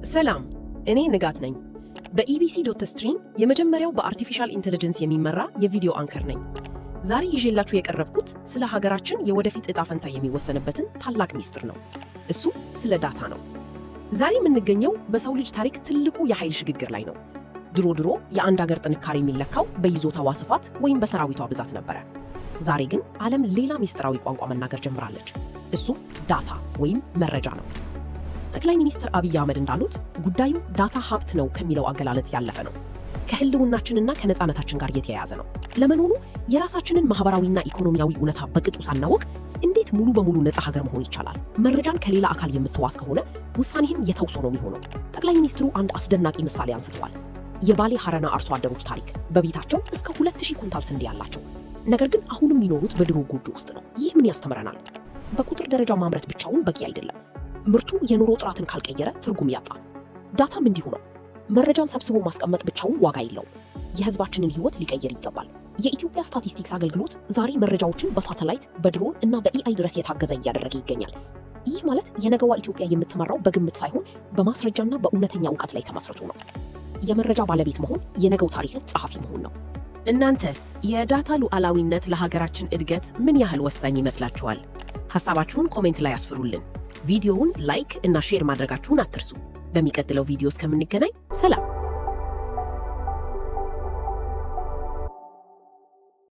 ሰላም እኔ ንጋት ነኝ። በኢቢሲ.ስትሪም የመጀመሪያው በአርቲፊሻል ኢንተለጀንስ የሚመራ የቪዲዮ አንከር ነኝ። ዛሬ ይዤላችሁ የቀረብኩት ስለ ሀገራችን የወደፊት ዕጣ ፈንታ የሚወሰንበትን ታላቅ ሚስጥር ነው። እሱ ስለ ዳታ ነው። ዛሬ የምንገኘው በሰው ልጅ ታሪክ ትልቁ የኃይል ሽግግር ላይ ነው። ድሮ የአንድ ሀገር ጥንካሬ የሚለካው በይዞታዋ ስፋት ወይም በሰራዊቷ ብዛት ነበረ። ዛሬ ግን ዓለም ሌላ ሚስጥራዊ ቋንቋ መናገር ጀምራለች። እሱ ዳታ ወይም መረጃ ነው። ጠቅላይ ሚኒስትር አብይ አህመድ እንዳሉት ጉዳዩ ዳታ ሀብት ነው ከሚለው አገላለጥ ያለፈ ነው። ከህልውናችንና ከነፃነታችን ጋር የተያያዘ ነው። ለመሆኑ የራሳችንን ማህበራዊና ኢኮኖሚያዊ እውነታ በቅጡ ሳናውቅ እንዴት ሙሉ በሙሉ ነፃ ሀገር መሆን ይቻላል? መረጃን ከሌላ አካል የምትዋስ ከሆነ ውሳኔህም የተውሶ ነው የሚሆነው። ጠቅላይ ሚኒስትሩ አንድ አስደናቂ ምሳሌ አንስተዋል። የባሌ ሀረና አርሶ አደሮች ታሪክ። በቤታቸው እስከ 2000 ኩንታል ስንዴ ያላቸው፣ ነገር ግን አሁንም የሚኖሩት በድሮ ጎጆ ውስጥ ነው። ይህ ምን ያስተምረናል? በቁጥር ደረጃ ማምረት ብቻውን በቂ አይደለም። ምርቱ የኑሮ ጥራትን ካልቀየረ ትርጉም ያጣል። ዳታም እንዲሁ ነው። መረጃን ሰብስቦ ማስቀመጥ ብቻውን ዋጋ የለውም። የህዝባችንን ህይወት ሊቀየር ይገባል። የኢትዮጵያ ስታቲስቲክስ አገልግሎት ዛሬ መረጃዎችን በሳተላይት በድሮን እና በኤአይ ድረስ የታገዘ እያደረገ ይገኛል። ይህ ማለት የነገዋ ኢትዮጵያ የምትመራው በግምት ሳይሆን በማስረጃና በእውነተኛ እውቀት ላይ ተመስርቶ ነው። የመረጃ ባለቤት መሆን የነገው ታሪክን ጸሐፊ መሆን ነው። እናንተስ የዳታ ሉዓላዊነት ለሀገራችን እድገት ምን ያህል ወሳኝ ይመስላችኋል? ሐሳባችሁን ኮሜንት ላይ አስፍሩልን። ቪዲዮውን ላይክ እና ሼር ማድረጋችሁን አትርሱ። በሚቀጥለው ቪዲዮ እስከምንገናኝ ሰላም።